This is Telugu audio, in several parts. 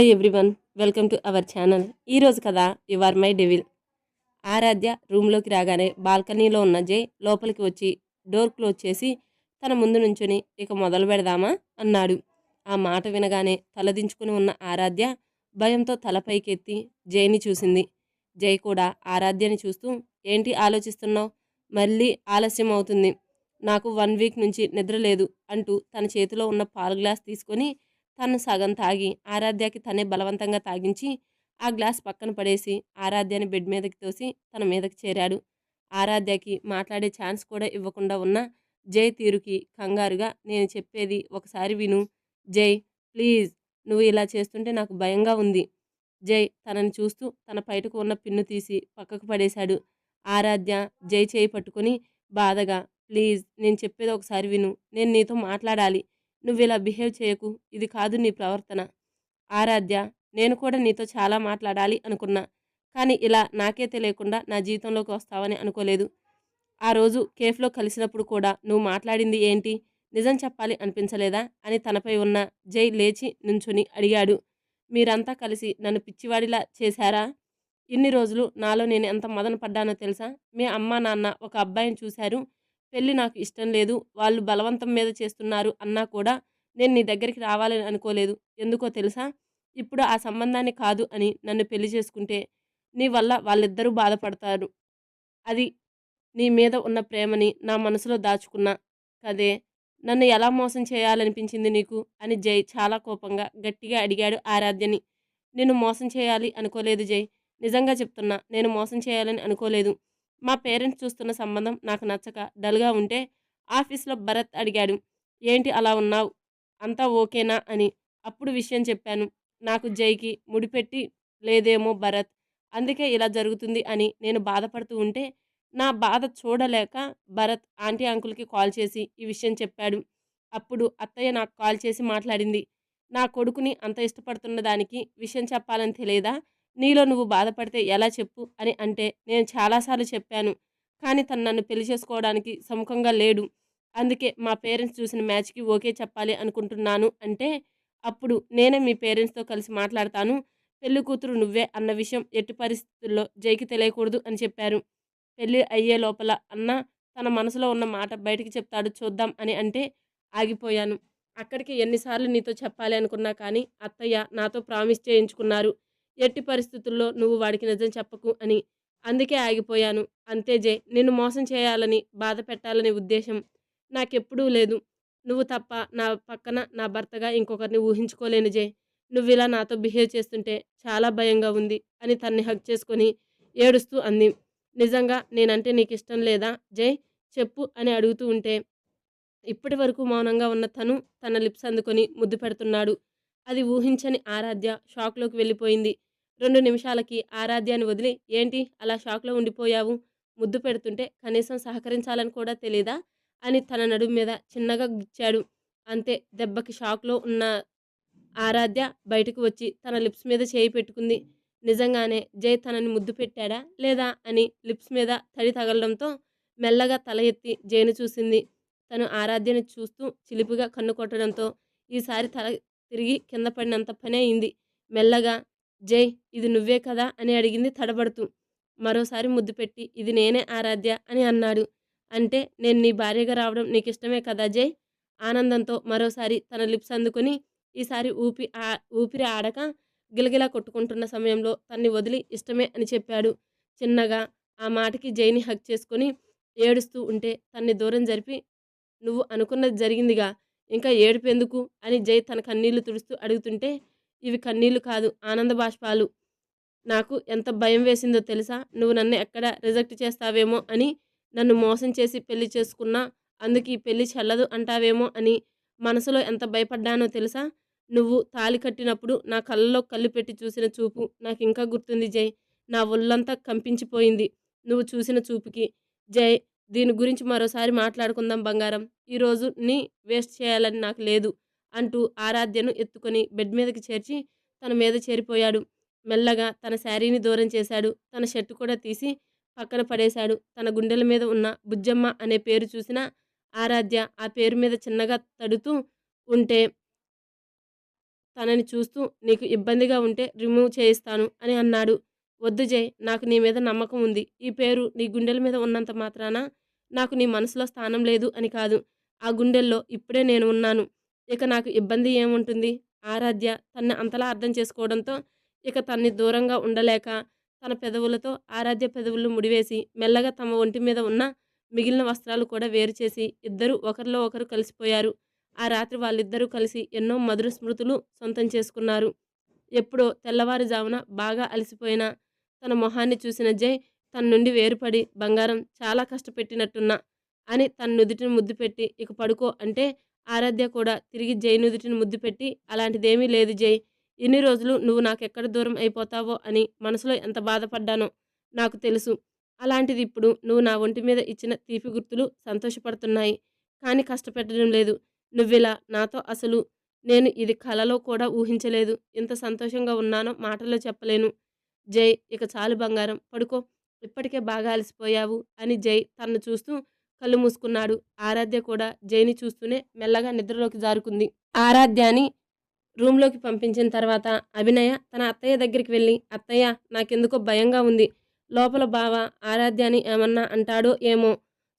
Hi everyone, welcome to our channel. ఈరోజు కథ యు ఆర్ మై డెవిల్. ఆరాధ్య రూమ్లోకి రాగానే బాల్కనీలో ఉన్న జై లోపలికి వచ్చి డోర్ క్లోజ్ చేసి తన ముందు నుంచుని ఇక మొదలు పెడదామా అన్నాడు. ఆ మాట వినగానే తలదించుకుని ఉన్న ఆరాధ్య భయంతో తల పైకెత్తి జైని చూసింది. జై కూడా ఆరాధ్యని చూస్తూ, ఏంటి ఆలోచిస్తున్నావు? మళ్ళీ ఆలస్యం అవుతుంది. నాకు 1 వీక్ నుంచి నిద్ర లేదు అంటూ తన చేతిలో ఉన్న పాల గ్లాస్ తీసుకొని తను సగం తాగి ఆరాధ్యకి తనే బలవంతంగా తాగించి ఆ గ్లాస్ పక్కన పడేసి ఆరాధ్యని బెడ్ మీదకి తోసి తన మీదకి చేరాడు. ఆరాధ్యకి మాట్లాడే ఛాన్స్ కూడా ఇవ్వకుండా ఉన్న జై తీరుకి కంగారుగా, నేను చెప్పేది ఒకసారి విను జై, ప్లీజ్. నువ్వు ఇలా చేస్తుంటే నాకు భయంగా ఉంది. జై తనని చూస్తూ తన బయటకు ఉన్న పిన్ను తీసి పక్కకు పడేశాడు. ఆరాధ్య జై చేయి పట్టుకొని బాధగా, ప్లీజ్ నేను చెప్పేది ఒకసారి విను, నేను నీతో మాట్లాడాలి. నువ్వు ఇలా బిహేవ్ చేయకు, ఇది కాదు నీ ప్రవర్తన. ఆరాధ్య, నేను కూడా నీతో చాలా మాట్లాడాలి అనుకున్నా, కానీ ఇలా నాకే తెలియకుండా నా జీవితంలోకి వస్తావని అనుకోలేదు. ఆ రోజు కేఫ్లో కలిసినప్పుడు కూడా నువ్వు మాట్లాడింది ఏంటి? నిజం చెప్పాలి అనిపించలేదా అని తనపై ఉన్న జై లేచి నుంచుని అడిగాడు. మీరంతా కలిసి నన్ను పిచ్చివాడిలా చేశారా? ఇన్ని రోజులు నాలో నేను ఎంత మదన పడ్డానో తెలుసా? మీ అమ్మా నాన్న ఒక అబ్బాయిని చూశారు, పెళ్ళి నాకు ఇష్టం లేదు, వాళ్ళు బలవంతం మీద చేస్తున్నారు అన్నా కూడా నేను నీ దగ్గరికి రావాలని అనుకోలేదు. ఎందుకో తెలుసా? ఇప్పుడు ఆ సంబంధాన్ని కాదు అని నన్ను పెళ్లి చేసుకుంటే నీ వల్ల వాళ్ళిద్దరూ బాధపడతారు. అది నీ మీద ఉన్న ప్రేమని నా మనసులో దాచుకున్నా కదే. నన్ను ఎలా మోసం చేయాలనిపించింది నీకు అని జై చాలా కోపంగా గట్టిగా అడిగాడు ఆరాధ్యని. నిన్ను మోసం చేయాలి అనుకోలేదు జై, నిజంగా చెప్తున్నా, నేను మోసం చేయాలని అనుకోలేదు. మా పేరెంట్స్ చూస్తున్న సంబంధం నాకు నచ్చక డల్గా ఉంటే ఆఫీస్లో భరత్ అడిగాడు, ఏంటి అలా ఉన్నావు, అంతా ఓకేనా అని. అప్పుడు విషయం చెప్పాను. నాకు జైకి ముడిపెట్టి లేదేమో భరత్, అందుకే ఇలా జరుగుతుంది అని నేను బాధపడుతూ ఉంటే నా బాధ చూడలేక భరత్ ఆంటీ అంకుల్కి కాల్ చేసి ఈ విషయం చెప్పాడు. అప్పుడు అత్తయ్య నాకు కాల్ చేసి మాట్లాడింది. నా కొడుకుని అంత ఇష్టపడుతున్న దానికి విషయం చెప్పాలని తెలియదా? నీలో నువ్వు బాధపడితే ఎలా చెప్పు అని అంటే నేను చాలాసార్లు చెప్పాను, కానీ తను నన్ను పెళ్లి చేసుకోవడానికి సముఖంగా లేడు. అందుకే మా పేరెంట్స్ చూసిన మ్యాచ్కి ఓకే చెప్పాలి అనుకుంటున్నాను అంటే అప్పుడు నేనే మీ పేరెంట్స్తో కలిసి మాట్లాడతాను, పెళ్లి కూతురు నువ్వే అన్న విషయం ఎట్టి పరిస్థితుల్లో జైకి తెలియకూడదు అని చెప్పారు. పెళ్ళి అయ్యే లోపల అన్న తన మనసులో ఉన్న మాట బయటికి చెప్తాడు చూద్దాం అని అంటే ఆగిపోయాను. అక్కడికి ఎన్నిసార్లు నీతో చెప్పాలి అనుకున్నా కానీ అత్తయ్య నాతో ప్రామిస్ చేయించుకున్నారు, ఎట్టి పరిస్థితుల్లో నువ్వు వాడికి నిజం చెప్పకు అని. అందుకే ఆగిపోయాను. అంతే జై, నిన్ను మోసం చేయాలని బాధ పెట్టాలనే ఉద్దేశం నాకెప్పుడూ లేదు. నువ్వు తప్ప నా పక్కన నా భర్తగా ఇంకొకరిని ఊహించుకోలేను జై. నువ్విలా నాతో బిహేవ్ చేస్తుంటే చాలా భయంగా ఉంది అని తన్ని హగ్ చేసుకొని ఏడుస్తూ అంది. నిజంగా నేనంటే నీకు ఇష్టం లేదా జై? చెప్పు అని అడుగుతూ ఉంటే ఇప్పటి వరకు మౌనంగా ఉన్న తను తన లిప్స్ అందుకొని ముద్దు పెడుతున్నాడు. అది ఊహించని ఆరాధ్య షాక్లోకి వెళ్ళిపోయింది. 2 నిమిషాలకి ఆరాధ్యాన్ని వదిలి, ఏంటి అలా షాక్లో ఉండిపోయావు? ముద్దు పెడుతుంటే కనీసం సహకరించాలని కూడా తెలీదా అని తన నడుము మీద చిన్నగా గుచ్చాడు. అంతే, దెబ్బకి షాక్లో ఉన్న ఆరాధ్య బయటకు వచ్చి తన లిప్స్ మీద చేయి పెట్టుకుంది. నిజంగానే జై తనని ముద్దు పెట్టాడా లేదా అని లిప్స్ మీద తడి తగలడంతో మెల్లగా తల ఎత్తి జైను చూసింది. తను ఆరాధ్యని చూస్తూ చిలిపిగా కన్ను కొట్టడంతో ఈసారి తల తిరిగి కింద పడినంత పని అయింది. మెల్లగా, జై ఇది నువ్వే కదా అని అడిగింది తడబడుతూ. మరోసారి ముద్దు పెట్టి, ఇది నేనే ఆరాధ్య అని అన్నాడు. అంటే నేను నీ భార్యగా రావడం నీకు ఇష్టమే కదా జై? ఆనందంతో మరోసారి తన లిప్స్ అందుకొని ఈసారి ఊపిరి ఆడక గిలగిలా కొట్టుకుంటున్న సమయంలో తన్ని వదిలి ఇష్టమే అని చెప్పాడు చిన్నగా. ఆ మాటకి జైని హగ్ చేసుకొని ఏడుస్తూ ఉంటే తన్ని దూరం జరిపి, నువ్వు అనుకున్నది జరిగిందిగా, ఇంకా ఏడుపెందుకు అని జై తన కన్నీళ్లు తుడుస్తూ అడుగుతుంటే, ఇవి కన్నీళ్లు కాదు, ఆనంద బాష్పాలు. నాకు ఎంత భయం వేసిందో తెలుసా? నువ్వు నన్ను ఎక్కడ రిజెక్ట్ చేస్తావేమో అని. నన్ను మోసం చేసి పెళ్లి చేసుకున్నా, అందుకు ఈ పెళ్లి చెల్లదు అంటావేమో అని మనసులో ఎంత భయపడ్డానో తెలుసా? నువ్వు తాళి కట్టినప్పుడు నా కళ్ళలో కళ్ళు పెట్టి చూసిన చూపు నాకు ఇంకా గుర్తుంది జై. నా ఒళ్ళంతా కంపించిపోయింది నువ్వు చూసిన చూపుకి. జై, దీని గురించి మరోసారి మాట్లాడుకుందాం బంగారం, ఈరోజు నీ వేస్ట్ చేయాలని నాకు లేదు అంటూ ఆరాధ్యను ఎత్తుకొని బెడ్ మీదకి చేర్చి తన మీద చేరిపోయాడు. మెల్లగా తన శారీని దూరం చేశాడు. తన షర్టు కూడా తీసి పక్కన పడేశాడు. తన గుండెల మీద ఉన్న బుజ్జమ్మ అనే పేరు చూసిన ఆరాధ్య ఆ పేరు మీద చిన్నగా తడుతూ ఉంటే తనని చూస్తూ నీకు ఇబ్బందిగా ఉంటే రిమూవ్ చేయిస్తాను అని అన్నాడు. వద్దు జై, నాకు నీ మీద నమ్మకం ఉంది. ఈ పేరు నీ గుండెల మీద ఉన్నంత మాత్రాన నాకు నీ మనసులో స్థానం లేదు అని కాదు. ఆ గుండెల్లో ఇప్పుడే నేను ఉన్నాను. ఇక నాకు ఇబ్బంది ఏముంటుంది? ఆరాధ్య తన్ని అంతలా అర్థం చేసుకోవడంతో ఇక తన్ని దూరంగా ఉండలేక తన పెదవులతో ఆరాధ్య పెదవులు ముడివేసి మెల్లగా తమ ఒంటి మీద ఉన్న మిగిలిన వస్త్రాలు కూడా వేరు చేసి ఇద్దరూ ఒకరిలో ఒకరు కలిసిపోయారు. ఆ రాత్రి వాళ్ళిద్దరూ కలిసి ఎన్నో మధుర స్మృతులు సొంతం చేసుకున్నారు. ఎప్పుడో తెల్లవారుజామున బాగా అలసిపోయిన తన మొహాన్ని చూసిన జై తన నుండి వేరుపడి బంగారం చాలా కష్టపెట్టినట్టున్నా అని తన నుదిటిని ముద్దు పెట్టి ఇక పడుకో అంటే ఆరాధ్య కూడా తిరిగి జై నుదిటిని ముద్దు పెట్టి అలాంటిదేమీ లేదు జై, ఇన్ని రోజులు నువ్వు నాకెక్కడ దూరం అయిపోతావో అని మనసులో ఎంత బాధపడ్డానో నాకు తెలుసు. అలాంటిది ఇప్పుడు నువ్వు నా ఒంటి మీద ఇచ్చిన తీపి గుర్తులు సంతోషపడుతున్నాయి, కానీ కష్టపెట్టడం లేదు. నువ్విలా నాతో అసలు నేను ఇది కలలో కూడా ఊహించలేదు. ఇంత సంతోషంగా ఉన్నానో మాటల్లో చెప్పలేను. జై, ఇక చాలు బంగారం, పడుకో, ఇప్పటికే బాగా అలసిపోయావు అని జై తనను చూస్తూ కళ్ళు మూసుకున్నాడు. ఆరాధ్య కూడా జైని చూస్తూనే మెల్లగా నిద్రలోకి జారుకుంది. ఆరాధ్యాని రూమ్లోకి పంపించిన తర్వాత అభినయ తన అత్తయ్య దగ్గరికి వెళ్ళి, అత్తయ్య, నాకెందుకో భయంగా ఉంది. లోపల బావ ఆరాధ్యాని ఏమన్నా అంటాడో ఏమో.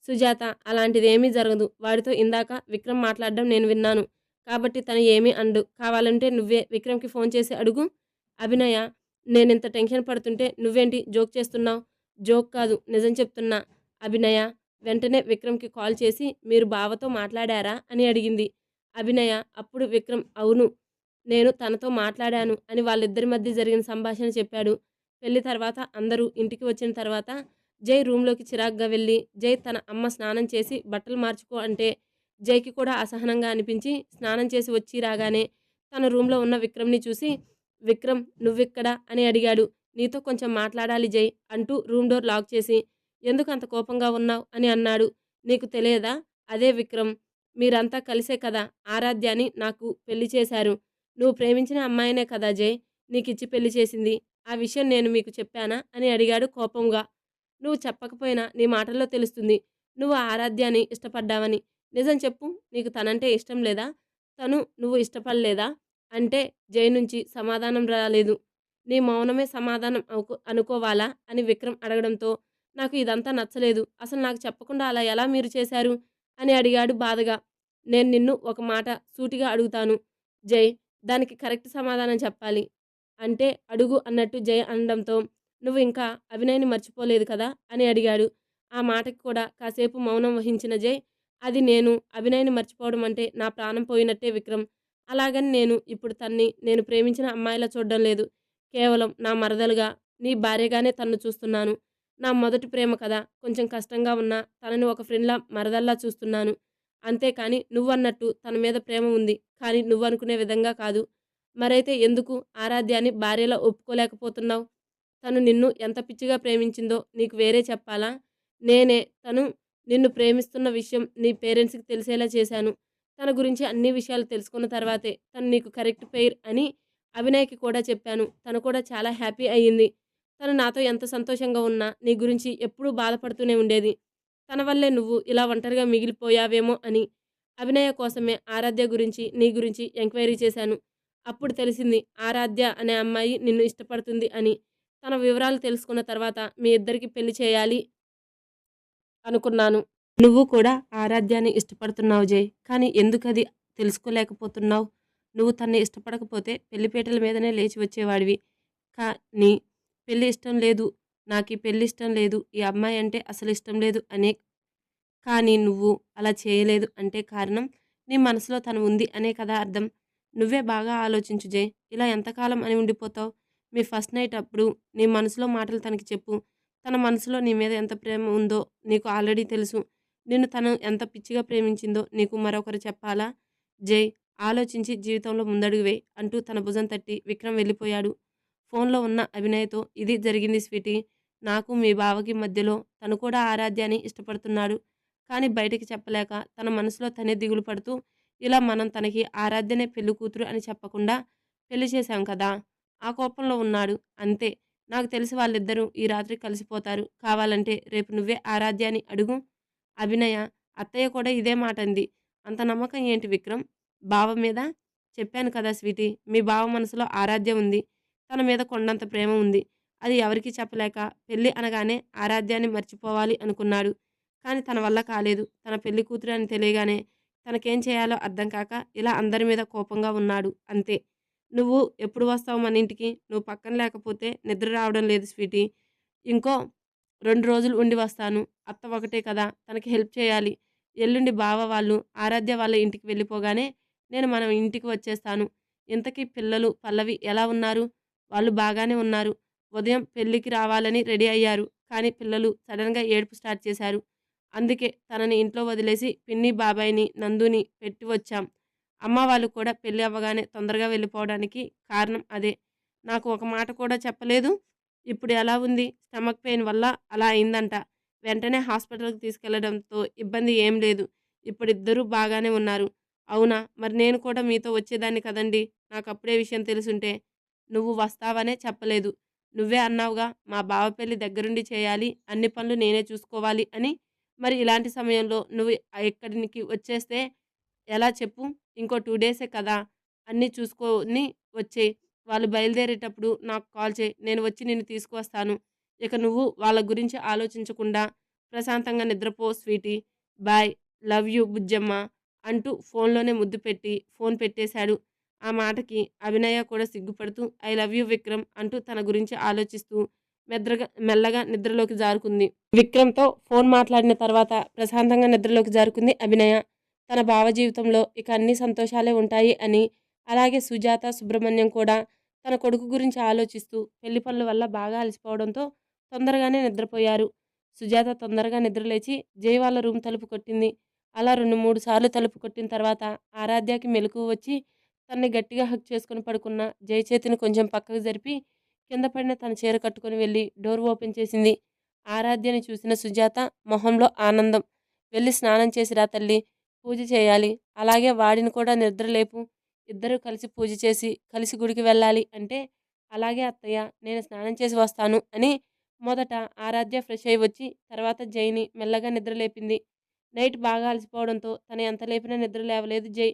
సుజాత, అలాంటిదేమీ జరగదు. వాడితో ఇందాక విక్రమ్ మాట్లాడడం నేను విన్నాను. కాబట్టి తను ఏమీ అండు. కావాలంటే నువ్వే విక్రమ్కి ఫోన్ చేసి అడుగు. అభినయ, నేనింత టెన్షన్ పడుతుంటే నువ్వేంటి జోక్ చేస్తున్నావు? జోక్ కాదు, నిజం చెప్తున్నా. అభినయ వెంటనే విక్రమ్కి కాల్ చేసి మీరు బావతో మాట్లాడారా అని అడిగింది. అభినయ అప్పుడు విక్రమ్ అవును, నేను తనతో మాట్లాడాను అని వాళ్ళిద్దరి మధ్య జరిగిన సంభాషణ చెప్పాడు. పెళ్లి తర్వాత అందరూ ఇంటికి వచ్చిన తర్వాత జై రూమ్లోకి చిరాగ్గా వెళ్ళి జై తన అమ్మ స్నానం చేసి బట్టలు మార్చుకో అంటే జైకి కూడా అసహనంగా అనిపించి స్నానం చేసి వచ్చి రాగానే తన రూమ్లో ఉన్న విక్రమ్ని చూసి, విక్రమ్ నువ్విక్కడా అని అడిగాడు. నీతో కొంచెం మాట్లాడాలి జై అంటూ రూమ్ డోర్ లాక్ చేసి, ఎందుకు అంత కోపంగా ఉన్నావు అని అన్నాడు. నీకు తెలియదా? అదే విక్రమ్, మీరంతా కలిసే కదా ఆరాధ్యాని నాకు పెళ్లి చేశారు. నువ్వు ప్రేమించిన అమ్మాయినే కదా జై నీకిచ్చి పెళ్లి చేసింది. ఆ విషయం నేను మీకు చెప్పానా అని అడిగాడు కోపంగా. నువ్వు చెప్పకపోయినా నీ మాటల్లో తెలుస్తుంది నువ్వు ఆరాధ్యాన్ని ఇష్టపడ్డావని. నిజం చెప్పు, నీకు తనంటే ఇష్టం లేదా? తను నువ్వు ఇష్టపడలేదా అంటే జై నుంచి సమాధానం రాలేదు. నీ మౌనమే సమాధానం అనుకోవాలా అని విక్రమ్ అడగడంతో నాకు ఇదంతా నచ్చలేదు. అసలు నాకు చెప్పకుండా అలా ఎలా మీరు చేశారు అని అడిగాడు బాధగా. నేను నిన్ను ఒక మాట సూటిగా అడుగుతాను జై, దానికి కరెక్ట్ సమాధానం చెప్పాలి. అంటే అడుగు అన్నట్టు జై అనడంతో నువ్వు ఇంకా అభినయ్ని మర్చిపోలేదు కదా అని అడిగాడు. ఆ మాటకి కూడా కాసేపు మౌనం వహించిన జై, అది నేను అభినయ్ని మర్చిపోవడం అంటే నా ప్రాణం పోయినట్టే విక్రమ్. అలాగని నేను ఇప్పుడు తన్ని నేను ప్రేమించిన అమ్మాయిలా చూడడం లేదు. కేవలం నా మరదలుగా, నీ భార్యగానే తన్ను చూస్తున్నాను. నా మొదటి ప్రేమ కదా, కొంచెం కష్టంగా ఉన్నా తనని ఒక ఫ్రెండ్లా మరదల్లా చూస్తున్నాను. అంతేకాని నువ్వన్నట్టు తన మీద ప్రేమ ఉంది, కానీ నువ్వనుకునే విధంగా కాదు. మరైతే ఎందుకు ఆరాధ్యాన్ని భార్యలా ఒప్పుకోలేకపోతున్నావు? తను నిన్ను ఎంత పిచ్చిగా ప్రేమించిందో నీకు వేరే చెప్పాలా? నేనే తను నిన్ను ప్రేమిస్తున్న విషయం నీ పేరెంట్స్‌కి తెలిసేలా చేశాను. తన గురించి అన్ని విషయాలు తెలుసుకున్న తర్వాతే తను నీకు కరెక్ట్ పెయిర్ అని అభినయ్‌కి కూడా చెప్పాను. తను కూడా చాలా హ్యాపీ అయ్యింది. తను నాతో ఎంత సంతోషంగా ఉన్నా నీ గురించి ఎప్పుడూ బాధపడుతూనే ఉండేది. తన వల్లే నువ్వు ఇలా ఒంటరిగా మిగిలిపోయావేమో అని. అభినయ కోసమే ఆరాధ్య గురించి, నీ గురించి ఎంక్వైరీ చేశాను. అప్పుడు తెలిసింది ఆరాధ్య అనే అమ్మాయి నిన్ను ఇష్టపడుతుంది అని. తన వివరాలు తెలుసుకున్న తర్వాత మీ ఇద్దరికి పెళ్లి చేయాలి అనుకున్నాను. నువ్వు కూడా ఆరాధ్యాన్ని ఇష్టపడుతున్నావు జై. కానీ ఎందుకది తెలుసుకోలేకపోతున్నావు? నువ్వు తన్ని ఇష్టపడకపోతే పెళ్లిపీటల మీదనే లేచి వచ్చేవాడివి. కానీ పెళ్లి ఇష్టం లేదు, నాకీ పెళ్లి ఇష్టం లేదు, ఈ అమ్మాయి అంటే అసలు ఇష్టం లేదు అనే. కానీ నువ్వు అలా చేయలేదు అంటే కారణం నీ మనసులో తను ఉంది అనే కదా అర్థం. నువ్వే బాగా ఆలోచించు జై. ఇలా ఎంతకాలం అని ఉండిపోతావు? మీ ఫస్ట్ నైట్ అప్పుడు నీ మనసులో మాటలు తనకి చెప్పు. తన మనసులో నీ మీద ఎంత ప్రేమ ఉందో నీకు ఆల్రెడీ తెలుసు. నిన్ను తను ఎంత పిచ్చిగా ప్రేమించిందో నీకు మరొకరు చెప్పాలా? జై, ఆలోచించి జీవితంలో ముందడుగు వేయి అంటూ తన భుజం తట్టి విక్రమ్ వెళ్ళిపోయాడు. ఫోన్లో ఉన్న అభినయ్తో ఇది జరిగింది స్వీటీ. నాకు మీ బావకి మధ్యలో తను కూడా ఆరాధ్యాన్ని ఇష్టపడుతున్నాడు. కానీ బయటికి చెప్పలేక తన మనసులో తనే దిగులు పడుతూ ఇలా మనం తనకి ఆరాధ్యనే పెళ్లి కూతురు అని చెప్పకుండా పెళ్లి చేశాం కదా, ఆ కోపంలో ఉన్నాడు అంతే. నాకు తెలిసి వాళ్ళిద్దరూ ఈ రాత్రి కలిసిపోతారు. కావాలంటే రేపు నువ్వే ఆరాధ్య అని అడుగు. అభినయ అత్తయ్య కూడా ఇదే మాట అంది. అంత నమ్మకం ఏంటి విక్రమ్ బావ మీద? చెప్పాను కదా స్వీటీ, మీ బావ మనసులో ఆరాధ్య ఉంది. తన మీద కొండంత ప్రేమ ఉంది. అది ఎవరికీ చెప్పలేక పెళ్లి అనగానే ఆరాధ్యాన్ని మర్చిపోవాలి అనుకున్నాడు. కానీ తన వల్ల కాలేదు. తన పెళ్లి కూతురు అని తెలియగానే తనకేం చేయాలో అర్థం కాక ఇలా అందరి మీద కోపంగా ఉన్నాడు అంతే. నువ్వు ఎప్పుడు వస్తావు మన ఇంటికి? నువ్వు పక్కన లేకపోతే నిద్ర రావడం లేదు స్వీటీ. ఇంకో 2 రోజులు ఉండి వస్తాను. అత్త ఒకటే కదా! తనకి హెల్ప్ చేయాలి. ఎల్లుండి బావ వాళ్ళు, ఆరాధ్య వాళ్ళ ఇంటికి వెళ్ళిపోగానే నేను మన ఇంటికి వచ్చేస్తాను. ఇంతకీ పిల్లలు, పల్లవి ఎలా ఉన్నారు? వాళ్ళు బాగానే ఉన్నారు. ఉదయం పెళ్ళికి రావాలని రెడీ అయ్యారు. కానీ పిల్లలు సడెన్‌గా ఏడుపు స్టార్ట్ చేశారు. అందుకే తనని ఇంట్లో వదిలేసి పిన్ని, బాబాయిని, నందుని పెట్టి వచ్చాం. అమ్మ వాళ్ళు కూడా పెళ్లి అవ్వగానే తొందరగా వెళ్ళిపోవడానికి కారణం అదే. నాకు ఒక మాట కూడా చెప్పలేదు. ఇప్పుడు ఎలా ఉంది? స్టమక్ పెయిన్ వల్ల అలా అయిందంట. వెంటనే హాస్పిటల్‌కి తీసుకెళ్లడంతో ఇబ్బంది ఏం లేదు. ఇప్పుడిద్దరూ బాగానే ఉన్నారు. అవునా? మరి నేను కూడా మీతో వచ్చేదాన్ని కదండీ! నాకప్పుడే విషయం తెలిసుంటే. నువ్వు వస్తావనే చెప్పలేదు. నువ్వే అన్నావుగా మా బావ పెళ్లి దగ్గరుండి చేయాలి. అన్ని పనులు నేనే చూసుకోవాలి అని. మరి ఇలాంటి సమయంలో నువ్వు ఇక్కడికి వచ్చేస్తే ఎలా చెప్పు? ఇంకో 2 డేసే కదా! అన్నీ చూసుకొని వచ్చెయి. వాళ్ళు బయలుదేరేటప్పుడు నాకు కాల్ చెయి. నేను వచ్చి నిన్ను తీసుకువస్తాను. ఇక నువ్వు వాళ్ళ గురించి ఆలోచించకుండా ప్రశాంతంగా నిద్రపో స్వీటీ. బాయ్. లవ్ యూ బుజ్జమ్మ అంటూ ఫోన్‌లోనే ముద్దు పెట్టి ఫోన్ పెట్టేశాడు. ఆ మాటకి అభినయ కూడా సిగ్గుపడుతూ ఐ లవ్ యూ విక్రమ్ అంటూ తన గురించి ఆలోచిస్తూ మెల్లగా నిద్రలోకి జారుకుంది. విక్రమ్‌తో ఫోన్ మాట్లాడిన తర్వాత ప్రశాంతంగా నిద్రలోకి జారుకుంది అభినయ. తన భావ జీవితంలో ఇక అన్ని సంతోషాలే ఉంటాయి అని, అలాగే సుజాత, సుబ్రహ్మణ్యం కూడా తన కొడుకు గురించి ఆలోచిస్తూ పెళ్లి పనుల వల్ల బాగా అలసిపోవడంతో తొందరగానే నిద్రపోయారు. సుజాత తొందరగా నిద్రలేచి జై వాళ్ళ రూమ్ తలుపు కొట్టింది. అలా 2, 3 సార్లు తలుపు కొట్టిన తర్వాత ఆరాధ్యకి మెలకువ వచ్చి తనని గట్టిగా హగ్ చేసుకొని పడుకున్న జై చేతిని కొంచెం పక్కకు జరిపి కింద పడిన తన చీర కట్టుకొని వెళ్ళి డోర్ ఓపెన్ చేసింది. ఆరాధ్యని చూసిన సుజాత మొహంలో ఆనందం. వెళ్ళి స్నానం చేసిరా తల్లి, పూజ చేయాలి. అలాగే వాడిని కూడా నిద్రలేపు. ఇద్దరూ కలిసి పూజ చేసి కలిసి గుడికి వెళ్ళాలి అంటే, అలాగే అత్తయ్య నేను స్నానం చేసి వస్తాను అని మొదట ఆరాధ్య ఫ్రెష్ అయ్యి వచ్చి తర్వాత జైని మెల్లగా నిద్రలేపింది. నైట్ బాగా అలసిపోవడంతో తను ఎంత లేపినా నిద్ర లేవలేదు జై.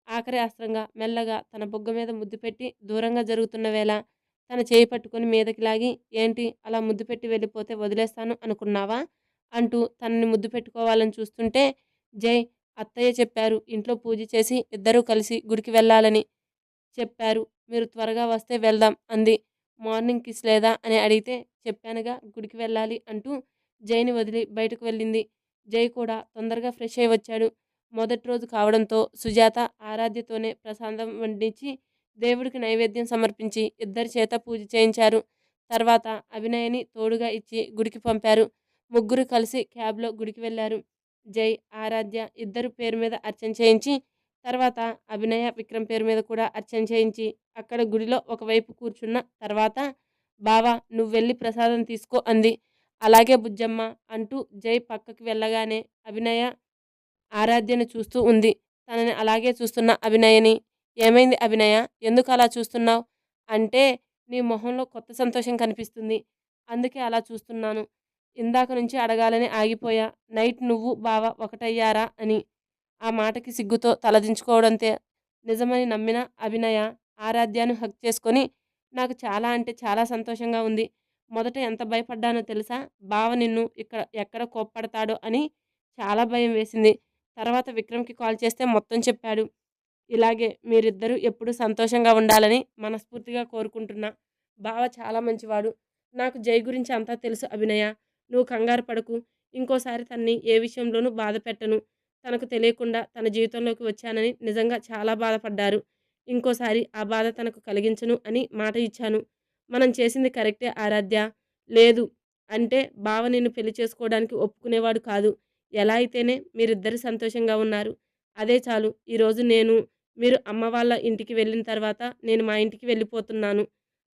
ఆఖరి అస్త్రంగా మెల్లగా తన బుగ్గ మీద ముద్దు పెట్టి దూరంగా జరుగుతున్న వేళ తన చేయి పట్టుకొని మీదకి లాగి, ఏంటి అలా ముద్దు పెట్టి వెళ్ళిపోతే వదిలేస్తాను అనుకున్నావా అంటూ తనని ముద్దు పెట్టుకోవాలని చూస్తుంటే, జై అత్తయ్య చెప్పారు ఇంట్లో పూజ చేసి ఇద్దరూ కలిసి గుడికి వెళ్ళాలని చెప్పారు. మీరు త్వరగా వస్తే వెళ్దాం అంది. మార్నింగ్ కిస్ లేదా అని అడిగితే చెప్పానుగా గుడికి వెళ్ళాలి అంటూ జైని వదిలి బయటకు వెళ్ళింది. జై కూడా తొందరగా ఫ్రెష్ అయి వచ్చాడు. మొదటి రోజు కావడంతో సుజాత ఆరాధ్యతోనే ప్రసాదం వండించి దేవుడికి నైవేద్యం సమర్పించి ఇద్దరి చేత పూజ చేయించారు. తర్వాత అభినయని తోడుగా ఇచ్చి గుడికి పంపారు. ముగ్గురు కలిసి క్యాబ్లో గుడికి వెళ్ళారు. జై, ఆరాధ్య ఇద్దరు పేరు మీద అర్చన చేయించి తర్వాత అభినయ, విక్రమ్ పేరు మీద కూడా అర్చన చేయించి అక్కడ గుడిలో ఒకవైపు కూర్చున్న తర్వాత బావా నువ్వెళ్ళి ప్రసాదం తీసుకో అంది. అలాగే బుజ్జమ్మ అంటూ జై పక్కకి వెళ్ళగానే అభినయ ఆరాధ్యను చూస్తూ ఉంది. తనని అలాగే చూస్తున్న అభినయని ఏమైంది అభినయ, ఎందుకు అలా చూస్తున్నావు అంటే, నీ మొహంలో కొత్త సంతోషం కనిపిస్తుంది. అందుకే అలా చూస్తున్నాను. ఇందాక నుంచి అడగాలని ఆగిపోయా. నైట్ నువ్వు బావ ఒకటయ్యారా అని. ఆ మాటకి సిగ్గుతో తలదించుకోవడంతే నిజమని నమ్మిన అభినయ ఆరాధ్యను హగ్ చేసుకొని నాకు చాలా అంటే చాలా సంతోషంగా ఉంది. మొదట ఎంత భయపడ్డానో తెలుసా? బావ నిన్ను ఎక్కడ కోప్పడతాడో అని చాలా భయం వేసింది. తర్వాత విక్రమ్‌కి కాల్ చేస్తే మొత్తం చెప్పాడు. ఇలాగే మీరిద్దరూ ఎప్పుడూ సంతోషంగా ఉండాలని మనస్ఫూర్తిగా కోరుకుంటున్నా. బావ చాలా మంచివాడు. నాకు జై గురించి అంతా తెలుసు అభినయ. నువ్వు కంగారు పడకు. ఇంకోసారి తనని ఏ విషయంలోనూ బాధ పెట్టను. తనకు తెలియకుండా తన జీవితంలోకి వచ్చానని నిజంగా చాలా బాధపడ్డారు. ఇంకోసారి ఆ బాధ తనకు కలిగించను అని మాట ఇచ్చాను. మనం చేసింది కరెక్టే ఆరాధ్య. లేదు అంటే బావ నిన్ను పెళ్లి చేసుకోవడానికి ఒప్పుకునేవాడు కాదు. ఎలా అయితేనే మీరిద్దరు సంతోషంగా ఉన్నారు. అదే చాలు. ఈరోజు మీరు అమ్మ వాళ్ళ ఇంటికి వెళ్ళిన తర్వాత నేను మా ఇంటికి వెళ్ళిపోతున్నాను.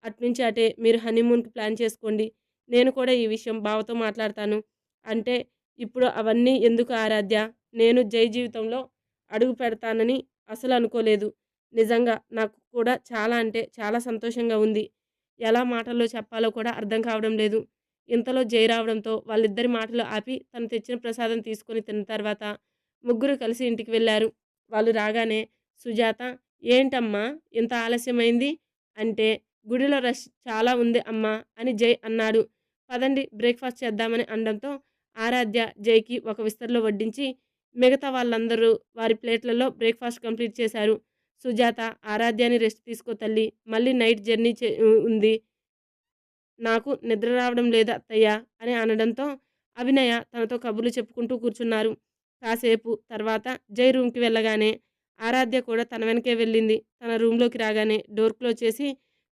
అట్నుంచి అటే మీరు హనీమూన్‌కి ప్లాన్ చేసుకోండి. నేను కూడా ఈ విషయం బావతో మాట్లాడతాను. అంటే ఇప్పుడు అవన్నీ ఎందుకు ఆరాధ్య? నేను జై జీవితంలో అడుగు పెడతానని అసలు అనుకోలేదు. నిజంగా నాకు కూడా చాలా అంటే చాలా సంతోషంగా ఉంది. ఎలా మాటల్లో చెప్పాలో కూడా అర్థం కావడం లేదు. ఇంతలో జై రావడంతో వాళ్ళిద్దరి మాటలు ఆపి తను తెచ్చిన ప్రసాదం తీసుకొని తిన్న తర్వాత ముగ్గురు కలిసి ఇంటికి వెళ్ళారు. వాళ్ళు రాగానే సుజాత ఏంటమ్మా ఇంత ఆలస్యమైంది అంటే, గుడిలో రష్ చాలా ఉంది అమ్మా అని జై అన్నాడు. పదండి బ్రేక్‌ఫాస్ట్ చేద్దామని అనడంతో ఆరాధ్య జైకి ఒక విస్తరులో వడ్డించి, మిగతా వాళ్ళందరూ వారి ప్లేట్లలో బ్రేక్‌ఫాస్ట్ కంప్లీట్ చేశారు. సుజాత ఆరాధ్యని రెస్ట్ తీసుకో తల్లి. మళ్ళీ నైట్ జర్నీ ఉంది. నాకు నిద్ర రావడం లేదు అత్తయ్య అని అనడంతో అభినయ తనతో కబుర్లు చెప్పుకుంటూ కూర్చున్నారు. కాసేపు తర్వాత జై రూమ్‌కి వెళ్ళగానే ఆరాధ్య కూడా తన వెనకే వెళ్ళింది. తన రూమ్‌లోకి రాగానే డోర్ క్లోజ్ చేసి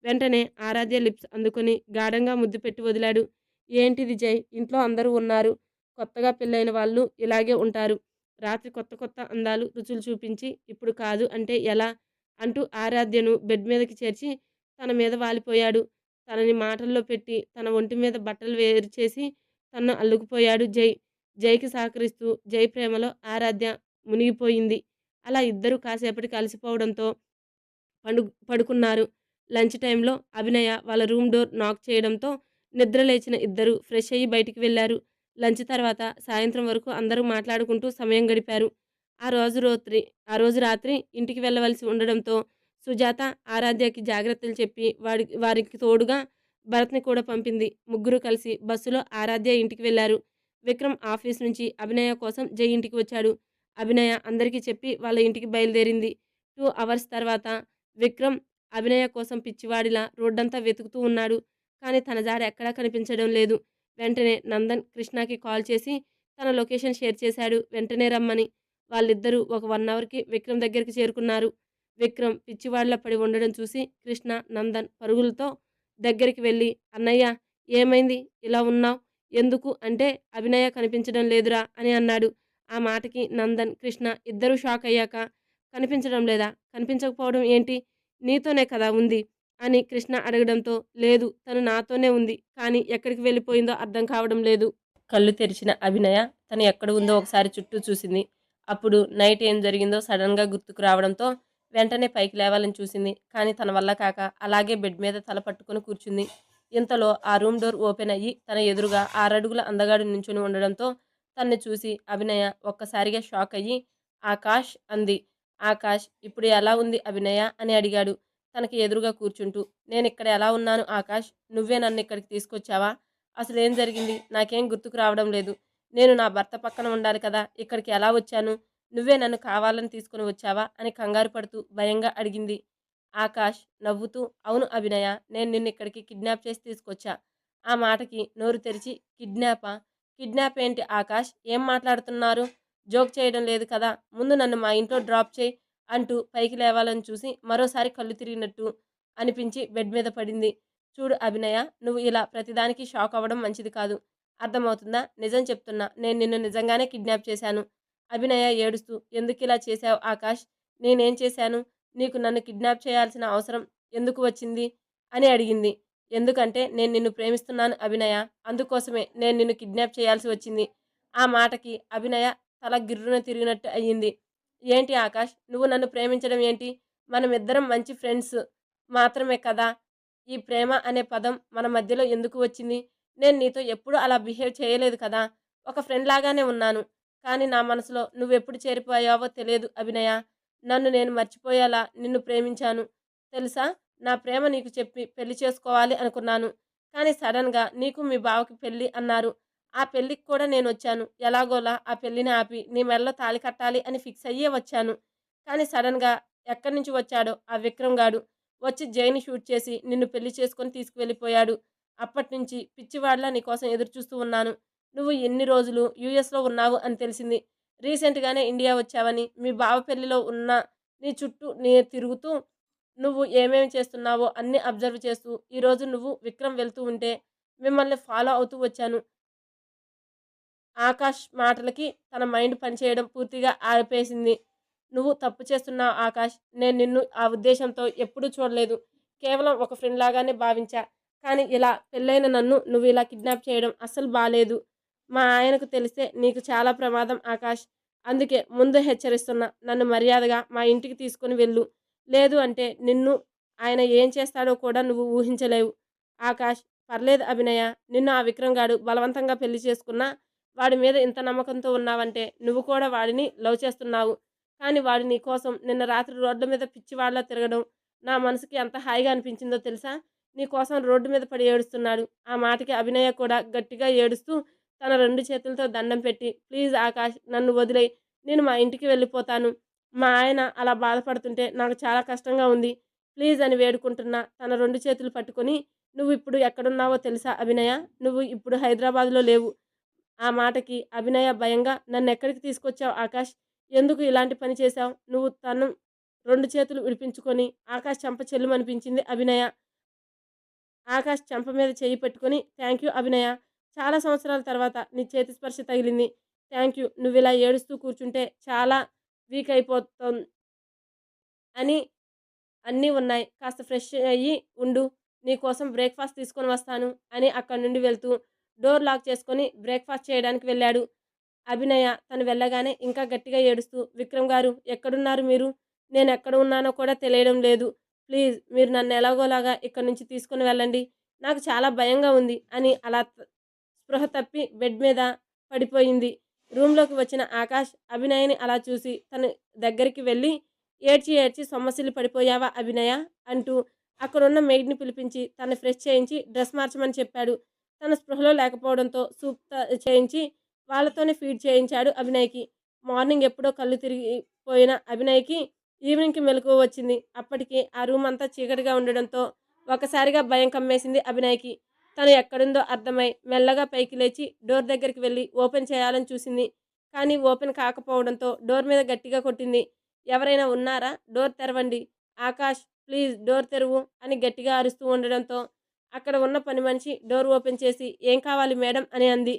వెంటనే ఆరాధ్య లిప్స్ అందుకొని గాఢంగా ముద్దు పెట్టి వదిలాడు. ఏంటిది జై, ఇంట్లో అందరూ ఉన్నారు. కొత్తగా పెళ్ళైన వాళ్ళు ఇలాగే ఉంటారు. రాత్రి కొత్త కొత్త అందాలు రుచులు చూపించి ఇప్పుడు కాదు అంటే ఎలా అంటూ ఆరాధ్యను బెడ్ మీదకి చేర్చి తన మీద వాలిపోయాడు. తనని మాటల్లో పెట్టి తన ఒంటి మీద బట్టలు వేరు చేసి తనను అల్లుకుపోయాడు జై. జైకి సహకరిస్తూ జై ప్రేమలో ఆరాధ్య మునిగిపోయింది. అలా ఇద్దరూ కాసేపటికి అలసిపోవడంతో పడుకున్నారు. లంచ్ టైంలో అభినయ వాళ్ళ రూమ్ డోర్ నాక్ చేయడంతో నిద్ర లేచిన ఇద్దరు ఫ్రెష్ అయ్యి బయటికి వెళ్లారు. లంచ్ తర్వాత సాయంత్రం వరకు అందరూ మాట్లాడుకుంటూ సమయం గడిపారు. ఆ రోజు రాత్రి రాత్రి ఇంటికి వెళ్ళవలసి ఉండడంతో సుజాత ఆరాధ్యకి జాగ్రత్తలు చెప్పి వారికి తోడుగా భరత్ని కూడా పంపింది. ముగ్గురు కలిసి బస్సులో ఆరాధ్య ఇంటికి వెళ్లారు. విక్రమ్ ఆఫీస్ నుంచి అభినయ కోసం జై ఇంటికి వచ్చాడు. అభినయ అందరికీ చెప్పి వాళ్ళ ఇంటికి బయలుదేరింది. 2 అవర్స్ తర్వాత విక్రమ్ అభినయ కోసం పిచ్చివాడిలా రోడ్డంతా వెతుకుతూ ఉన్నాడు. కానీ తన జాడ ఎక్కడా కనిపించడం లేదు. వెంటనే నందన్ కృష్ణకి కాల్ చేసి తన లొకేషన్ షేర్ చేశాడు. వెంటనే రమ్మని. వాళ్ళిద్దరూ ఒక 1 అవర్‌కి విక్రమ్ దగ్గరికి చేరుకున్నారు. విక్రమ్ పిచ్చివాడిలా పడి ఉండడం చూసి కృష్ణ, నందన్ పరుగులతో దగ్గరికి వెళ్ళి, అన్నయ్య ఏమైంది ఇలా ఉన్నావ్? ఎందుకు అంటే అభినయ కనిపించడం లేదురా అని అన్నాడు. ఆ మాటకి నందన్, కృష్ణ ఇద్దరూ షాక్ అయ్యాక కనిపించడం లేదా? కనిపించకపోవడం ఏంటి? నీతోనే కదా ఉంది అని కృష్ణ అడగడంతో లేదు తను నాతోనే ఉంది. కానీ ఎక్కడికి వెళ్ళిపోయిందో అర్థం కావడం లేదు. కళ్ళు తెరిచిన అభినయ తను ఎక్కడ ఉందో ఒకసారి చుట్టూ చూసింది. అప్పుడు నైట్ ఏం జరిగిందో సడన్గా గుర్తుకు రావడంతో వెంటనే పైకి లేవాలని చూసింది. కానీ తన వల్ల కాక అలాగే బెడ్ మీద తల పట్టుకొని కూర్చుంది. ఇంతలో ఆ రూమ్ డోర్ ఓపెన్ అయ్యి తన ఎదురుగా 6 అడుగుల అందగాడు నించుని ఉండడంతో తన్ని చూసి అభినయ ఒక్కసారిగా షాక్ అయ్యి ఆకాష్ అంది. ఆకాష్ ఇప్పుడు ఎలా ఉంది అభినయ అని అడిగాడు తనకి ఎదురుగా కూర్చుంటూ. నేనిక్కడ ఎలా ఉన్నాను ఆకాష్? నువ్వే నన్ను ఇక్కడికి తీసుకొచ్చావా? అసలేం జరిగింది? నాకేం గుర్తుకు రావడం లేదు. నేను నా భర్త పక్కన ఉండాలి కదా, ఇక్కడికి ఎలా వచ్చాను? నువ్వే నన్ను కావాలని తీసుకుని వచ్చావా అని కంగారు పడుతూ భయంగా అడిగింది. ఆకాష్ నవ్వుతూ అవును అభినయ, నేను నిన్ను ఇక్కడికి కిడ్నాప్ చేసి తీసుకొచ్చా. ఆ మాటకి నోరు తెరిచి కిడ్నాపా? కిడ్నాప్ ఏంటి ఆకాష్? ఏం మాట్లాడుతున్నారు? జోక్ చేయడం లేదు కదా, ముందు నన్ను మా ఇంట్లో డ్రాప్ చేయి అంటూ పైకి లేవాలని చూసి మరోసారి కళ్ళు తిరిగినట్టు అనిపించి బెడ్ మీద పడింది. చూడు అభినయ, నువ్వు ఇలా ప్రతిదానికి షాక్ అవ్వడం మంచిది కాదు. అర్థమవుతుందా? నిజం చెప్తున్నా, నేను నిన్ను నిజంగానే కిడ్నాప్ చేశాను. అభినయ ఏడుస్తూ ఎందుకిలా చేశావు ఆకాష్? నేనేం చేశాను? నీకు నన్ను కిడ్నాప్ చేయాల్సిన అవసరం ఎందుకు వచ్చింది అని అడిగింది. ఎందుకంటే నేను నిన్ను ప్రేమిస్తున్నాను అభినయ, అందుకోసమే నేను నిన్ను కిడ్నాప్ చేయాల్సి వచ్చింది. ఆ మాటకి అభినయ తల గిర్రున తిరిగినట్టు అయ్యింది. ఏంటి ఆకాష్, నువ్వు నన్ను ప్రేమించడం ఏంటి? మనమిద్దరం మంచి ఫ్రెండ్స్ మాత్రమే కదా, ఈ ప్రేమ అనే పదం మన మధ్యలో ఎందుకు వచ్చింది? నేను నీతో ఎప్పుడూ అలా బిహేవ్ చేయలేదు కదా, ఒక ఫ్రెండ్ లాగానే ఉన్నాను. కానీ నా మనసులో నువ్వెప్పుడు చేరిపోయావో తెలియదు అభినయ. నన్ను నేను మర్చిపోయేలా నిన్ను ప్రేమించాను తెలుసా? నా ప్రేమ నీకు చెప్పి పెళ్లి చేసుకోవాలి అనుకున్నాను. కానీ సడన్‌గా నీకు మీ బావకి పెళ్లి అన్నారు. ఆ పెళ్ళికి కూడా నేనొచ్చాను. ఎలాగోలా ఆ పెళ్ళిని ఆపి నీ మెడలో తాళి కట్టాలి అని ఫిక్స్ అయ్యే వచ్చాను. కానీ సడన్‌గా ఎక్కడి నుంచి వచ్చాడో ఆ విక్రమ్ గాడు వచ్చి జైని షూట్ చేసి నిన్ను పెళ్లి చేసుకొని తీసుకువెళ్ళిపోయాడు. అప్పటినుంచి పిచ్చివాడిలా నీకోసం ఎదురు చూస్తూ ఉన్నాను. నువ్వు ఎన్ని రోజులు యూఎస్‌లో ఉన్నావు అని తెలిసింది. రీసెంట్‌గానే ఇండియా వచ్చావని, మీ బావ పెళ్లిలో ఉన్న నీ చుట్టూ తిరుగుతూ నువ్వు ఏమేమి చేస్తున్నావో అన్నీ అబ్జర్వ్ చేస్తూ ఈరోజు నువ్వు విక్రమ్ వెళ్తూ ఉంటే మిమ్మల్ని ఫాలో అవుతూ వచ్చాను. ఆకాష్ మాటలకి తన మైండ్ పనిచేయడం పూర్తిగా ఆపేసింది. నువ్వు తప్పు చేస్తున్నావు ఆకాష్. నేను నిన్ను ఆ ఉద్దేశంతో ఎప్పుడూ చూడలేదు. కేవలం ఒక ఫ్రెండ్ లాగానే భావించా. కానీ ఇలా పెళ్ళైన నన్ను నువ్వు ఇలా కిడ్నాప్ చేయడం అస్సలు బాలేదు. మా ఆయనకు తెలిస్తే నీకు చాలా ప్రమాదం ఆకాష్. అందుకే ముందు హెచ్చరిస్తున్నా. నన్ను మర్యాదగా మా ఇంటికి తీసుకొని వెళ్ళు. లేదు అంటే నిన్ను ఆయన ఏం చేస్తాడో కూడా నువ్వు ఊహించలేవు. ఆకాష్ పర్లేదు అభినయ, నిన్ను ఆ విక్రమ్ గాడు బలవంతంగా పెళ్లి చేసుకున్నా వాడి మీద ఇంత నమ్మకంతో ఉన్నావంటే నువ్వు కూడా వాడిని లవ్ చేస్తున్నావు. కానీ వాడు నీ కోసం నిన్న రాత్రి రోడ్ల మీద పిచ్చివాడిలా తిరగడం నా మనసుకి ఎంత హాయిగా అనిపించిందో తెలుసా? నీ కోసం రోడ్డు మీద పడి ఏడుస్తున్నాడు." ఆ మాటకి అభినయ కూడా గట్టిగా ఏడుస్తూ తన 2 చేతులతో దండం పెట్టి, "ప్లీజ్ ఆకాష్, నన్ను వదిలేయ్. నేను మా ఇంటికి వెళ్ళిపోతాను. మా ఆయన అలా బాధపడుతుంటే నాకు చాలా కష్టంగా ఉంది. ప్లీజ్" అని వేడుకుంటున్నా తన 2 చేతులు పట్టుకొని, "నువ్వు ఇప్పుడు ఎక్కడున్నావో తెలుసా అభినయ? నువ్వు ఇప్పుడు హైదరాబాద్‌లో లేవు." ఆ మాటకి అభినయ భయంగా, "నన్నెక్కడికి తీసుకొచ్చావు ఆకాష్? ఎందుకు ఇలాంటి పని చేశావు?" నువ్వు తను 2 చేతులు విడిపించుకొని ఆకాష్ చెంప చెల్లుమనిపించింది అభినయ. ఆకాష్ చెంప మీద చెయ్యి పెట్టుకొని, "థ్యాంక్ యూ అభినయ. చాలా సంవత్సరాల తర్వాత నీ చేతి స్పర్శ తగిలింది. Thank you. నువ్విలా ఏడుస్తూ కూర్చుంటే చాలా వీక్ అయిపోతాం అని అన్నీ ఉన్నాయి. కాస్త ఫ్రెష్ అయ్యి ఉండు. నీ కోసం బ్రేక్‌ఫాస్ట్ తీసుకొని వస్తాను" అని అక్కడి నుండి వెళ్తూ డోర్ లాక్ చేసుకొని బ్రేక్‌ఫాస్ట్ చేయడానికి వెళ్ళాడు. అభినయ తను వెళ్ళగానే ఇంకా గట్టిగా ఏడుస్తూ, "విక్రమ్ గారు, ఎక్కడున్నారు మీరు? నేనెక్కడ ఉన్నానో కూడా తెలియడం లేదు. ప్లీజ్ మీరు నన్ను ఎలాగోలాగా ఇక్కడి నుంచి తీసుకొని వెళ్ళండి. నాకు చాలా భయంగా ఉంది" అని అలా స్పృహ తప్పి బెడ్ మీద పడిపోయింది. రూమ్‌లోకి వచ్చిన ఆకాష్ అభినయని అలా చూసి తన దగ్గరికి వెళ్ళి, ఏడ్చి ఏడ్చి "సొమ్మసిల్లి పడిపోయావా అభినయ" అంటూ అక్కడున్న మెయిడ్‌ని పిలిపించి తనని ఫ్రెష్ చేయించి డ్రెస్ మార్చమని చెప్పాడు. తను స్పృహలో లేకపోవడంతో సూప్ చేయించి వాళ్ళతోనే ఫీడ్ చేయించాడు అభినయ్‌కి. మార్నింగ్ ఎప్పుడో కళ్ళు తిరిగిపోయిన అభినయ్‌కి ఈవినింగ్‌కి మెలకువ వచ్చింది. అప్పటికి ఆ రూమ్ అంతా చీకటిగా ఉండడంతో ఒక్కసారిగా భయం కమ్మేసింది అభినయ్‌కి. తను ఎక్కడుందో అర్థమై మెల్లగా పైకి లేచి డోర్ దగ్గరికి వెళ్ళి ఓపెన్ చేయాలని చూసింది. కానీ ఓపెన్ కాకపోవడంతో డోర్ మీద గట్టిగా కొట్టింది. "ఎవరైనా ఉన్నారా? డోర్ తెరవండి. ఆకాష్, ప్లీజ్ డోర్ తెరువు" అని గట్టిగా అరుస్తూ ఉండడంతో అక్కడ ఉన్న పని మనిషి డోర్ ఓపెన్ చేసి, "ఏం కావాలి మేడం" అని అంది.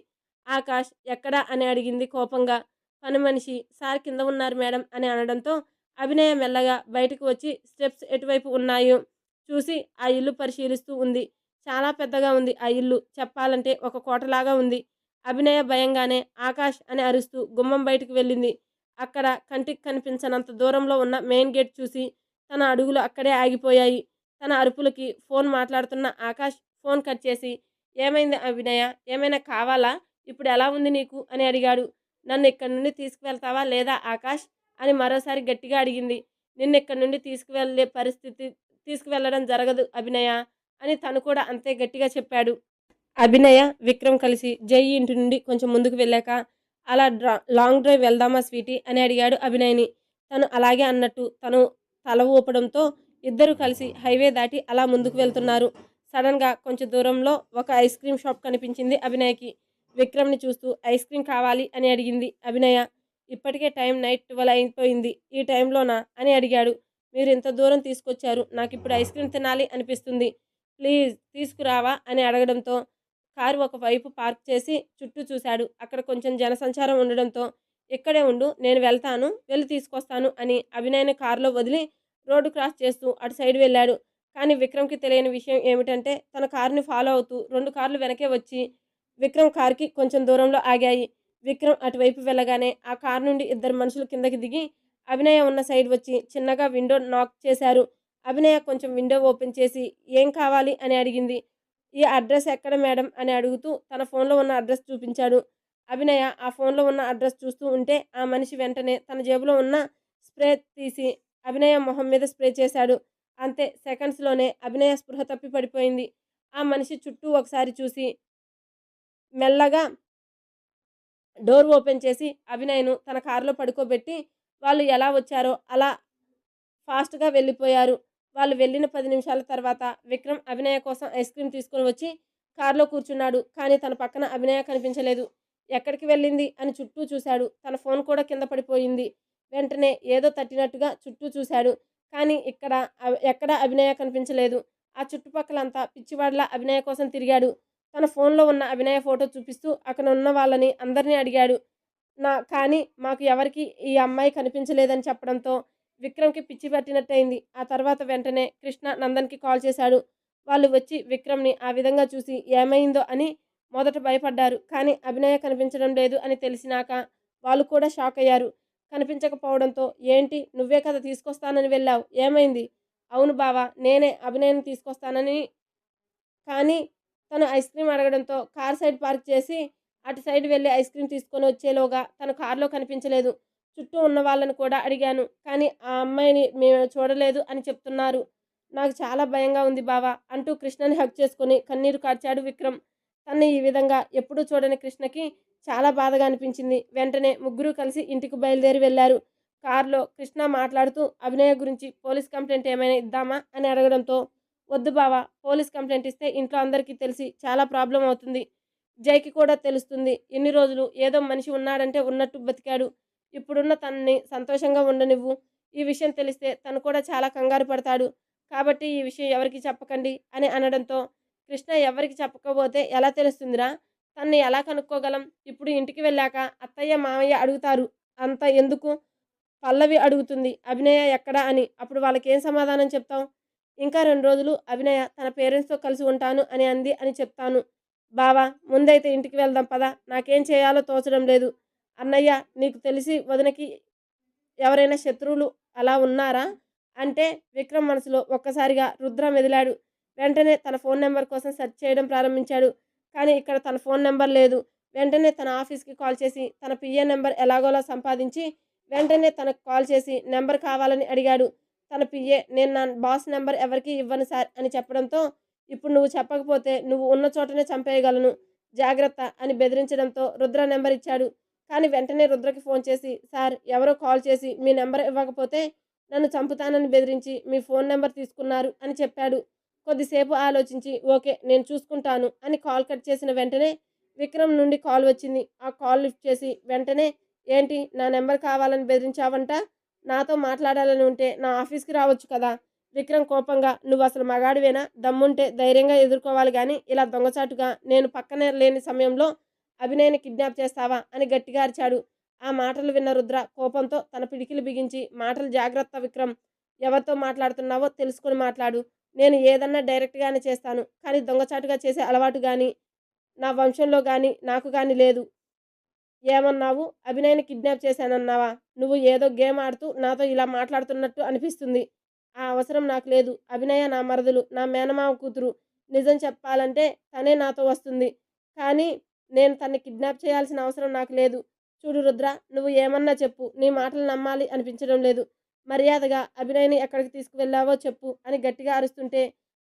ఆకాష్ ఎక్కడా అని అడిగింది కోపంగా. పని మనిషి, "సార్ కింద ఉన్నారు మేడం" అని అనడంతో అభినయ మెల్లగా బయటకు వచ్చి స్టెప్స్ ఎటువైపు ఉన్నాయో చూసి ఆ ఇల్లు పరిశీలిస్తూ ఉంది. చాలా పెద్దగా ఉంది ఆ ఇల్లు. చెప్పాలంటే ఒక కోటలాగా ఉంది. అభినయ భయంగానే "ఆకాష్" అని అరుస్తూ గుమ్మం బయటకు వెళ్ళింది. అక్కడ కంటికి కనిపించనంత దూరంలో ఉన్న మెయిన్ గేట్ చూసి తన అడుగులు అక్కడే ఆగిపోయాయి. తన అరుపులకి ఫోన్ మాట్లాడుతున్న ఆకాష్ ఫోన్ కట్ చేసి, "ఏమైంది అభినయ? ఏమైనా కావాలా? ఇప్పుడు ఎలా ఉంది నీకు?" అని అడిగాడు. "నన్ను ఇక్కడి నుండి తీసుకువెళ్తావా లేదా ఆకాష్?" అని మరోసారి గట్టిగా అడిగింది. "నిన్నిక్కడి నుండి తీసుకువెళ్ళడం జరగదు అభినయ" అని తను కూడా అంతే గట్టిగా చెప్పాడు. అభినయ, విక్రమ్ కలిసి జై ఇంటి నుండి కొంచెం ముందుకు వెళ్ళాక, "అలా లాంగ్ డ్రైవ్ వెళ్దామా స్వీటీ" అని అడిగాడు అభినయ్‌ని. తను అలాగే అన్నట్టు తను తల ఊపడంతో ఇద్దరూ కలిసి హైవే దాటి అలా ముందుకు వెళ్తున్నారు. సడన్‌గా కొంచెం దూరంలో ఒక ఐస్ క్రీమ్ షాప్ కనిపించింది అభినయకి. విక్రమ్‌ని చూస్తూ "ఐస్ క్రీమ్ కావాలి" అని అడిగింది అభినయ. "ఇప్పటికే టైం నైట్ 12 అయిపోయింది. ఈ టైంలోనా?" అని అడిగాడు. "మీరు ఇంత దూరం తీసుకొచ్చారు. నాకిప్పుడు ఐస్ క్రీమ్ తినాలి అనిపిస్తుంది. ప్లీజ్ తీసుకురావా" అని అడగడంతో కారు ఒకవైపు పార్క్ చేసి చుట్టూ చూశాడు. అక్కడ కొంచెం జనసంచారం ఉండడంతో, "ఇక్కడే ఉండు, నేను వెళ్తాను, వెళ్ళి తీసుకొస్తాను" అని అభినయ్‌ని కారులో వదిలి రోడ్డు క్రాస్ చేస్తూ అటు సైడ్ వెళ్ళాడు. కానీ విక్రమ్‌కి తెలియని విషయం ఏమిటంటే తన కారుని ఫాలో అవుతూ 2 కార్లు వెనకే వచ్చి విక్రమ్ కారుకి కొంచెం దూరంలో ఆగాయి. విక్రమ్ అటువైపు వెళ్ళగానే ఆ కారు నుండి ఇద్దరు మనుషులు కిందకి దిగి అభినయ ఉన్న సైడ్ వచ్చి చిన్నగా విండో నాక్ చేశారు. అభినయ కొంచెం విండో ఓపెన్ చేసి, "ఏం కావాలి" అని అడిగింది. "ఈ అడ్రస్ ఎక్కడ మేడం" అని అడుగుతూ తన ఫోన్లో ఉన్న అడ్రస్ చూపించాడు. అభినయ ఆ ఫోన్లో ఉన్న అడ్రస్ చూస్తూ ఉంటే ఆ మనిషి వెంటనే తన జేబులో ఉన్న స్ప్రే తీసి అభినయ మొహం మీద స్ప్రే చేశాడు. అంతే, సెకండ్స్‌లోనే అభినయ స్పృహ తప్పి పడిపోయింది. ఆ మనిషి చుట్టూ ఒకసారి చూసి మెల్లగా డోర్ ఓపెన్ చేసి అభినయ్‌ను తన కారులో పడుకోబెట్టి వాళ్ళు ఎలా వచ్చారో అలా ఫాస్ట్‌గా వెళ్ళిపోయారు. వాళ్ళు వెళ్ళిన 10 నిమిషాల తర్వాత విక్రమ్ అభినయ కోసం ఐస్ క్రీమ్ తీసుకొని వచ్చి కారులో కూర్చున్నాడు. కానీ తన పక్కన అభినయ కనిపించలేదు. ఎక్కడికి వెళ్ళింది అని చుట్టూ చూశాడు. తన ఫోన్ కూడా కింద పడిపోయింది. వెంటనే ఏదో తట్టినట్టుగా చుట్టూ చూశాడు. కానీ ఎక్కడా అభినయ కనిపించలేదు. ఆ చుట్టుపక్కలంతా పిచ్చివాడిలా అభినయ కోసం తిరిగాడు. తన ఫోన్లో ఉన్న అభినయ ఫోటో చూపిస్తూ అక్కడ ఉన్న వాళ్ళని అందరినీ అడిగాడు. కానీ మాకు ఎవరికీ ఈ అమ్మాయి కనిపించలేదని చెప్పడంతో విక్రమ్‌కి పిచ్చి పట్టినట్టయింది. ఆ తర్వాత వెంటనే కృష్ణ, నందన్‌కి కాల్ చేశాడు. వాళ్ళు వచ్చి విక్రమ్‌ని ఆ విధంగా చూసి ఏమైందో అని మొదట భయపడ్డారు. కానీ అభినయ కనిపించడం లేదు అని తెలిసినాక వాళ్ళు కూడా షాక్ అయ్యారు. కనిపించకపోవడంతో, "ఏంటి, నువ్వే కదా తీసుకొస్తానని వెళ్ళావు, ఏమైంది?" "అవును బావ, నేనే అభినయని తీసుకొస్తానని, కానీ తను ఐస్ క్రీమ్ అడగడంతో కార్ సైడ్ పార్క్ చేసి అటు సైడ్ వెళ్ళి ఐస్ క్రీమ్ తీసుకొని వచ్చేలోగా తను కారులో కనిపించలేదు. చుట్టూ ఉన్న వాళ్ళని కూడా అడిగాను. కానీ ఆ అమ్మాయిని మేము చూడలేదు అని చెప్తున్నారు. నాకు చాలా భయంగా ఉంది బావ అంటూ కృష్ణని హగ్ చేసుకొని కన్నీరు కార్చాడు విక్రమ్. తన్ని ఈ విధంగా ఎప్పుడూ చూడని కృష్ణకి చాలా బాధగా అనిపించింది. వెంటనే ముగ్గురు కలిసి ఇంటికి బయలుదేరి వెళ్లారు. కారులో కృష్ణ మాట్లాడుతూ అభినయ గురించి పోలీస్ కంప్లైంట్ ఏమైనా ఇద్దామా అని అడగడంతో, వద్దు బావ, పోలీస్ కంప్లైంట్ ఇస్తే ఇంట్లో అందరికీ తెలిసి చాలా ప్రాబ్లం అవుతుంది. జైకి కూడా తెలుస్తుంది. ఇన్ని రోజులు ఏదో మనిషి ఉన్నాడంటే ఉన్నట్టు బతికాడు. ఇప్పుడున్న తనని సంతోషంగా ఉండనివ్వు. ఈ విషయం తెలిస్తే తను కూడా చాలా కంగారు పడతాడు. కాబట్టి ఈ విషయం ఎవరికీ చెప్పకండి అని అనడంతో, కృష్ణ ఎవరికి చెప్పకపోతే ఎలా తెలుస్తుందిరా? తన్ని ఎలా కనుక్కోగలం? ఇప్పుడు ఇంటికి వెళ్ళాక అత్తయ్య, మామయ్య అడుగుతారు. అంత ఎందుకు? పల్లవి అడుగుతుంది అభినయ ఎక్కడా అని. అప్పుడు వాళ్ళకేం సమాధానం చెప్తావు? ఇంకా 2 రోజులు అభినయ తన పేరెంట్స్‌తో కలిసి ఉంటాను అని అంది అని చెప్తాను. బావా, ముందైతే ఇంటికి వెళ్దాం పద. నాకేం చేయాలో తోచడం లేదు. అన్నయ్య, నీకు తెలిసి వదినకి ఎవరైనా శత్రువులు అలా ఉన్నారా? అంటే విక్రమ్ మనసులో ఒక్కసారిగా రుద్ర మెదిలాడు. వెంటనే తన ఫోన్ నెంబర్ కోసం సెర్చ్ చేయడం ప్రారంభించాడు. కానీ ఇక్కడ తన ఫోన్ నెంబర్ లేదు. వెంటనే తన ఆఫీస్‌కి కాల్ చేసి తన పిఏ నెంబర్ ఎలాగోలా సంపాదించి వెంటనే తనకు కాల్ చేసి నెంబర్ కావాలని అడిగాడు. తన పిఏ, నేను నా బాస్ నెంబర్ ఎవరికీ ఇవ్వను సార్ అని చెప్పడంతో, ఇప్పుడు నువ్వు చెప్పకపోతే నువ్వు ఉన్న చోటనే చంపేయగలను. జాగ్రత్త అని బెదిరించడంతో రుద్ర నెంబర్ ఇచ్చాడు. కానీ వెంటనే రుద్రకి ఫోన్ చేసి, సార్, ఎవరో కాల్ చేసి మీ నెంబర్ ఇవ్వకపోతే నన్ను చంపుతానని బెదిరించి మీ ఫోన్ నెంబర్ తీసుకున్నారు అని చెప్పాడు. కొద్దిసేపు ఆలోచించి, ఓకే, నేను చూసుకుంటాను అని కాల్ కట్ చేసిన వెంటనే విక్రమ్ నుండి కాల్ వచ్చింది. ఆ కాల్ లిఫ్ట్ చేసి వెంటనే, ఏంటి, నా నెంబర్ కావాలని బెదిరించావంట? నాతో మాట్లాడాలని ఉంటే నా ఆఫీస్కి రావచ్చు కదా? విక్రమ్ కోపంగా, నువ్వు అసలు మగాడివేనా? దమ్ముంటే ధైర్యంగా ఎదుర్కోవాలి గాని ఇలా దొంగచాటుగా నేను పక్కనే లేని సమయంలో అభినయ్ని కిడ్నాప్ చేస్తావా అని గట్టిగా అరిచాడు. ఆ మాటలు విన్న రుద్ర కోపంతో తన పిడికిలి బిగించి, మాటలు జాగ్రత్త విక్రమ్, ఎవరితో మాట్లాడుతున్నావో తెలుసుకుని మాట్లాడు. నేను ఏదన్నా డైరెక్ట్గానే చేస్తాను. కానీ దొంగచాటుగా చేసే అలవాటు గాని నా వంశంలో గాని నాకు గాని లేదు. ఏమన్నావు? అభినయ్ని కిడ్నాప్ చేశానన్నావా? నువ్వు ఏదో గేమ్ ఆడుతూ నాతో ఇలా మాట్లాడుతున్నట్టు అనిపిస్తుంది. ఆ అవసరం నాకు లేదు. అభినయ నా మరదలు, నా మేనమామ కూతురు. నిజం చెప్పాలంటే తనే నాతో వస్తుంది. కానీ నేను తన్ని కిడ్నాప్ చేయాల్సిన అవసరం నాకు లేదు. చూడు రుద్ర, నువ్వు ఏమన్నా చెప్పు, నీ మాటలు నమ్మాలి అనిపించడం లేదు. మర్యాదగా అభినయ్ని ఎక్కడికి తీసుకువెళ్ళావో చెప్పు అని గట్టిగా అరుస్తుంటే,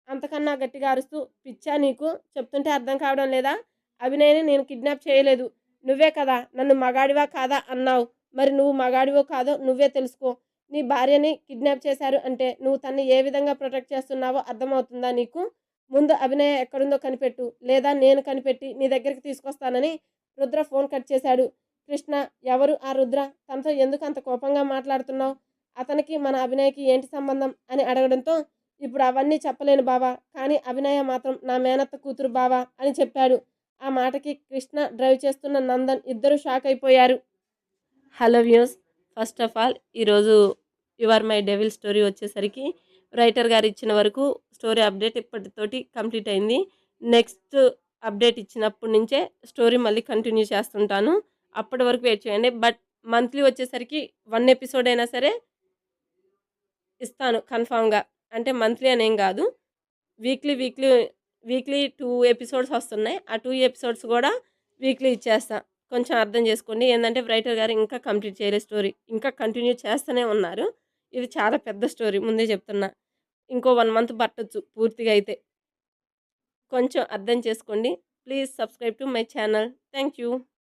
అంతకన్నా గట్టిగా అరుస్తూ, పిచ్చా నీకు? చెప్తుంటే అర్థం కావడం లేదా? అభినయ్ని నేను కిడ్నాప్ చేయలేదు. నువ్వే కదా నన్ను మగాడివా కాదా అన్నావు. మరి నువ్వు మగాడివో కాదో నువ్వే తెలుసుకో. నీ భార్యని కిడ్నాప్ చేశారు అంటే నువ్వు తన్ని ఏ విధంగా ప్రొటెక్ట్ చేస్తున్నావో అర్థమవుతుందా నీకు? ముందు అభినయ ఎక్కడుందో కనిపెట్టు, లేదా నేను కనిపెట్టి నీ దగ్గరికి తీసుకొస్తానని రుద్ర ఫోన్ కట్ చేశాడు. కృష్ణ, ఎవరు ఆ రుద్ర? తనతో ఎందుకు అంత కోపంగా మాట్లాడుతున్నావు? అతనికి మన అభినయకి ఏంటి సంబంధం అని అడగడంతో, ఇప్పుడు అవన్నీ చెప్పలేను బావా, కానీ అభినయ మాత్రం నా మేనత్త కూతురు బావా అని చెప్పాడు. ఆ మాటకి కృష్ణ, డ్రైవ్ చేస్తున్న నందన్ ఇద్దరు షాక్ అయిపోయారు. Hello views, first of all ఈరోజు you are my devil story వచ్చేసరికి రైటర్ గారు ఇచ్చిన వరకు స్టోరీ అప్డేట్ ఇప్పటితోటి కంప్లీట్ అయింది. నెక్స్ట్ అప్డేట్ ఇచ్చినప్పటి నుంచే స్టోరీ మళ్ళీ కంటిన్యూ చేస్తుంటాను. అప్పటి వరకు వెయిట్ చేయండి. బట్ మంత్లీ వచ్చేసరికి 1 ఎపిసోడ్ అయినా సరే ఇస్తాను కన్ఫామ్గా. అంటే మంత్లీ అనేం కాదు, వీక్లీ వీక్లీ వీక్లీ 2 ఎపిసోడ్స్ వస్తున్నాయి. ఆ 2 ఎపిసోడ్స్ కూడా వీక్లీ ఇచ్చేస్తా. కొంచెం అర్థం చేసుకోండి. ఏంటంటే రైటర్ గారు ఇంకా కంప్లీట్ చేయలేదు స్టోరీ. ఇంకా కంటిన్యూ చేస్తూనే ఉన్నారు. ఇది చాలా పెద్ద స్టోరీ, ముందే చెప్తున్నా. ఇంకో 1 మంత్ పట్టొచ్చు పూర్తిగా అయితే. కొంచెం అర్థం చేసుకోండి. Please subscribe to my channel. Thank you.